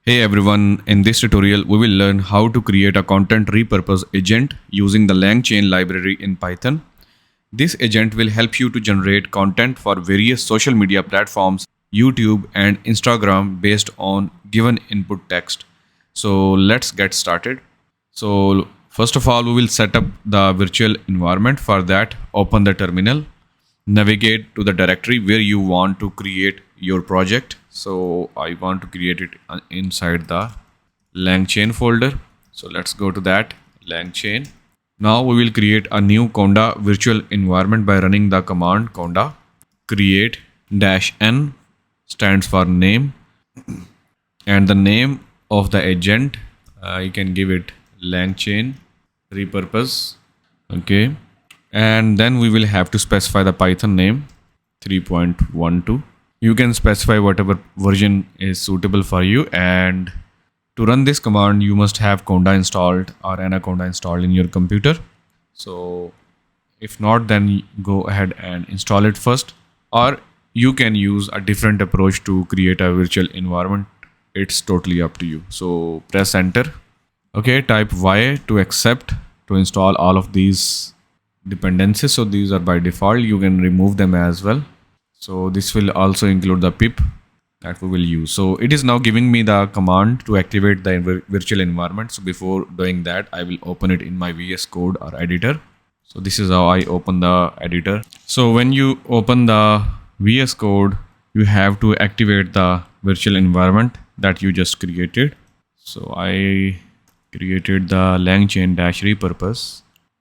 Hey everyone, in this tutorial we will learn how to create a content repurpose agent using the LangChain library in Python. This agent will help you to generate content for various social media platforms, YouTube and Instagram based on given input text. So let's get started. So first of all, we will set up the virtual environment. For that, open the terminal, navigate to the directory where you want to create your project. So I want to create it inside the LangChain folder. So let's go to that LangChain. Now we will create a new Conda virtual environment by running the command conda create -n stands for name and the name of the agent you can give it LangChain repurpose. Okay, and then we will have to specify the Python name 3.12. You can specify whatever version is suitable for you, and to run this command you must have conda installed or anaconda installed in your computer. So if not, then go ahead and install it first, or you can use a different approach to create a virtual environment. It's totally up to you. So press enter. Okay, type Y to accept to install all of these dependencies. So these are by default, you can remove them as well. So this will also include the pip that we will use. So it is now giving me the command to activate the virtual environment. So before doing that, I will open it in my VS Code or editor. So this is how I open the editor. So when you open the VS Code, you have to activate the virtual environment that you just created. So I created the LangChain -repurpose,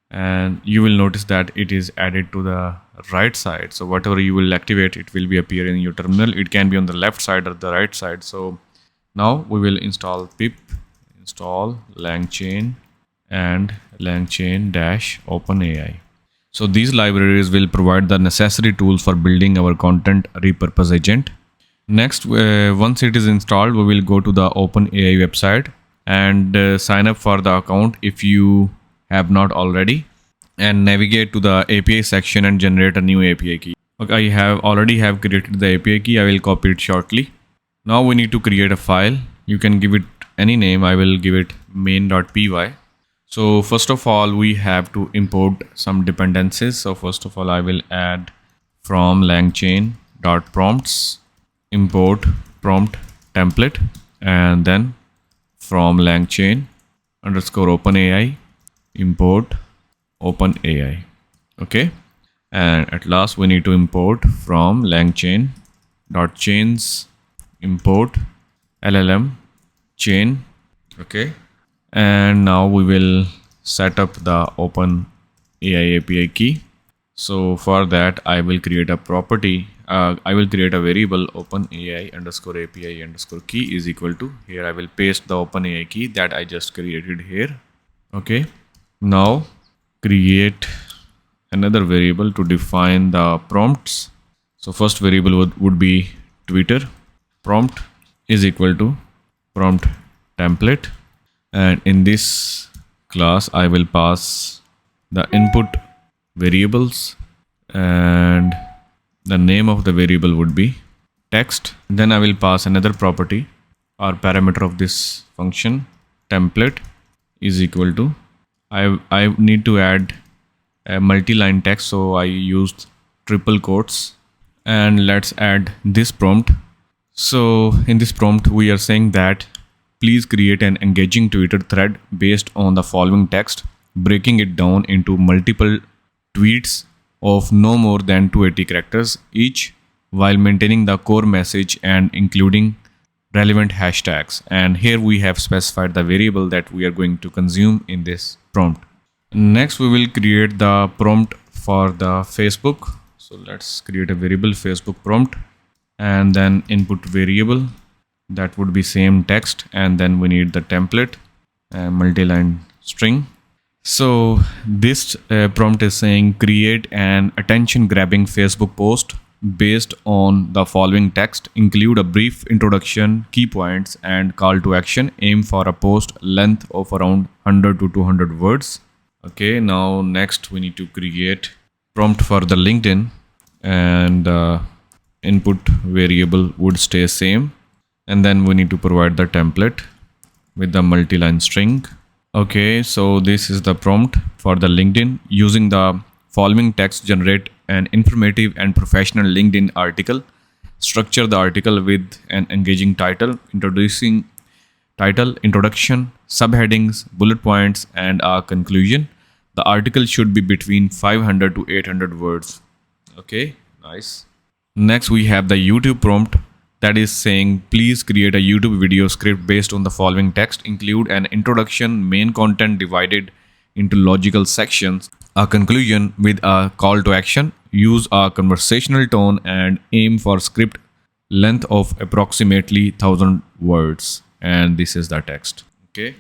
and you will notice that it is added to the right side. So whatever you will activate, it will be appear in your terminal. It can be on the left side or the right side. So now we will install pip install LangChain and LangChain -OpenAI. So these libraries will provide the necessary tools for building our content repurpose agent. Next, once it is installed, we will go to the OpenAI website and sign up for the account if you have not already, and navigate to the API section and generate a new API key. Okay, I already have created the API key. I will copy it shortly. Now we need to create a file. You can give it any name. I will give it main.py. So first of all, we have to import some dependencies. So first of all, I will add from langchain.prompts import prompt template, and then from langchain _OpenAI import OpenAI. Okay, and at last we need to import from langchain.chains import LLM chain. Okay, and now we will set up the OpenAI API key. So for that, I will create a property. I will create a variable OpenAI _API _key is equal to, here I will paste the OpenAI key that I just created here. Okay, now create another variable to define the prompts. So first variable would be Twitter. Prompt is equal to prompt template, and in this class I will pass the input variables, and the name of the variable would be text. Then I will pass another property or parameter of this function template is equal to, I need to add a multi-line text, so I used triple quotes, and let's add this prompt. So in this prompt we are saying that please create an engaging Twitter thread based on the following text, breaking it down into multiple tweets of no more than 280 characters each, while maintaining the core message and including relevant hashtags. And here we have specified the variable that we are going to consume in this prompt. Next, we will create the prompt for the Facebook. So let's create a variable Facebook prompt, and then input variable that would be same text, and then we need the template and multi-line string. So this prompt is saying create an attention grabbing Facebook post based on the following text, include a brief introduction, key points and call to action. Aim for a post length of around 100 to 200 words. Okay, now next we need to create prompt for the LinkedIn, and input variable would stay same, And then we need to provide the template with the multi-line string. Okay, so this is the prompt for the LinkedIn. Using the following text, generate an informative and professional LinkedIn article. Structure the article with an engaging title, introduction, subheadings, bullet points, and a conclusion. The article should be between 500 to 800 words. Okay, nice. Next, we have the YouTube prompt that is saying, please create a YouTube video script based on the following text. Include an introduction, main content divided into logical sections, a conclusion with a call to action. Use a conversational tone and aim for script length of approximately 1000 words. And this is the text. Okay.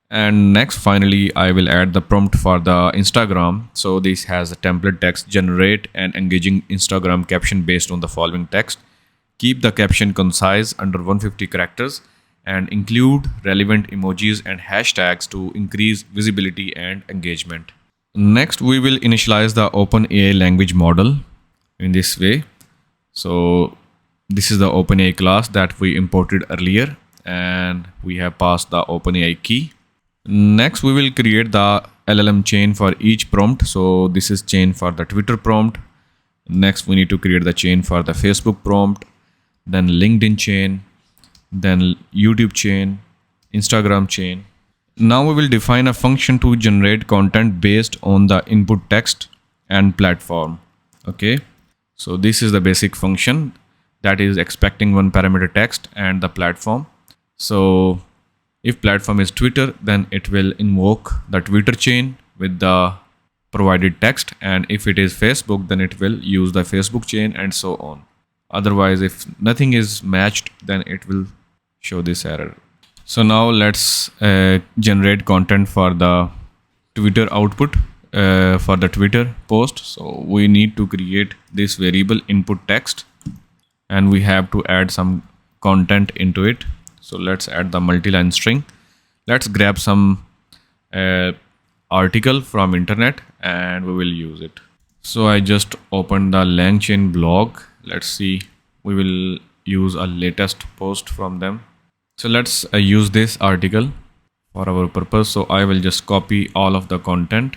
And next, finally, I will add the prompt for the Instagram. So this has a template text, generate an engaging Instagram caption based on the following text. Keep the caption concise, under 150 characters, and include relevant emojis and hashtags to increase visibility and engagement. Next, we will initialize the OpenAI language model in this way. So this is the OpenAI class that we imported earlier, and we have passed the OpenAI key. Next, we will create the LLM chain for each prompt. So this is chain for the Twitter prompt. Next, we need to create the chain for the Facebook prompt, then LinkedIn chain, then YouTube chain, Instagram chain. Now we will define a function to generate content based on the input text and platform. Okay, so this is the basic function that is expecting one parameter text and the platform. So if platform is Twitter, then it will invoke the Twitter chain with the provided text, and if it is Facebook, then it will use the Facebook chain, and so on. Otherwise, if nothing is matched, then it will show this error. So now let's generate content for the Twitter output for the Twitter post. So we need to create this variable input text, and we have to add some content into it. So let's add the multi-line string. Let's grab some article from internet and we will use it. So I just opened the LangChain blog. Let's see, we will use a latest post from them. So let's use this article for our purpose. So I will just copy all of the content,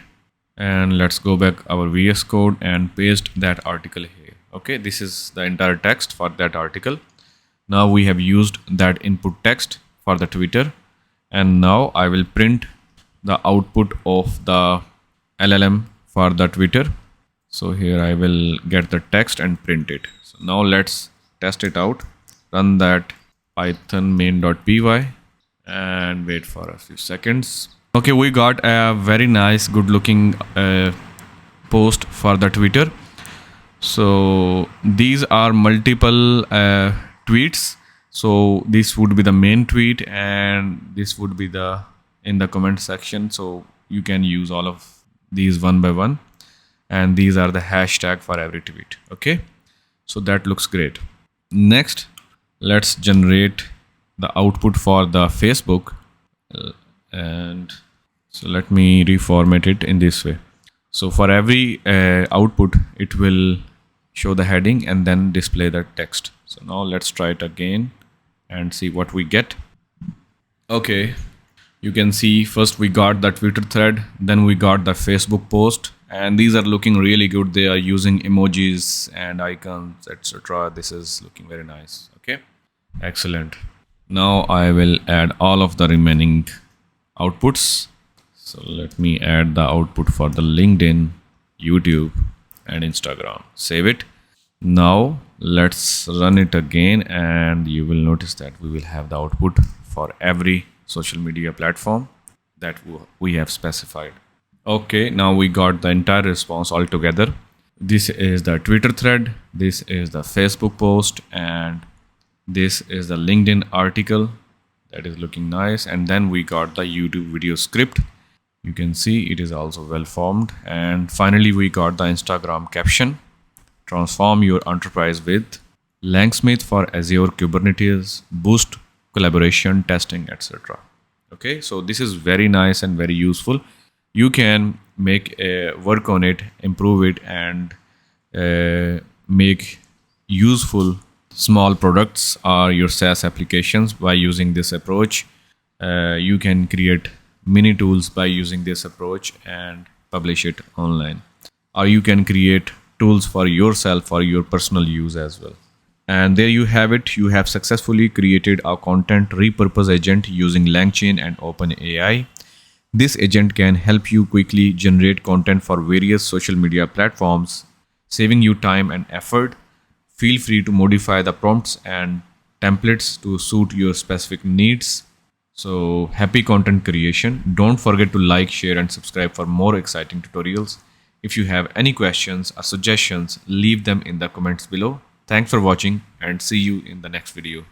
and let's go back our VS Code and paste that article here. Okay, this is the entire text for that article. Now we have used that input text for the Twitter, and now I will print the output of the LLM for the Twitter. So here I will get the text and print it. So now let's test it out. Run that python main.py and wait for a few seconds. Okay, we got a very nice, good looking post for the Twitter. So these are multiple tweets. So this would be the main tweet, and this would be the in the comment section. So you can use all of these one by one, and these are the hashtag for every tweet. Okay, so that looks great. Next, let's generate the output for the Facebook, and so let me reformat it in this way. So for every output, it will show the heading and then display the text. So now let's try it again and see what we get. Okay, you can see first we got the Twitter thread, then we got the Facebook post, and these are looking really good. They are using emojis and icons, etc. This is looking very nice. Okay, excellent. Now I will add all of the remaining outputs. So let me add the output for the LinkedIn, YouTube, and Instagram. Save it. Now let's run it again, and you will notice that we will have the output for every social media platform that we have specified. Okay, now we got the entire response all together. This is the Twitter thread, this is the Facebook post, and this is the LinkedIn article that is looking nice. And then we got the YouTube video script. You can see it is also well formed. And finally we got the Instagram caption. Transform your enterprise with LangSmith for Azure Kubernetes, boost collaboration, testing, etc. Okay, so this is very nice and very useful. You can make a work on it, improve it, and make useful small products or your SaaS applications by using this approach. You can create mini tools by using this approach and publish it online. Or you can create tools for yourself for your personal use as well. And there you have it. You have successfully created a content repurpose agent using LangChain and OpenAI. This agent can help you quickly generate content for various social media platforms, saving you time and effort. Feel free to modify the prompts and templates to suit your specific needs. So happy content creation. Don't forget to like, share and subscribe for more exciting tutorials. If you have any questions or suggestions, leave them in the comments below. Thanks for watching and see you in the next video.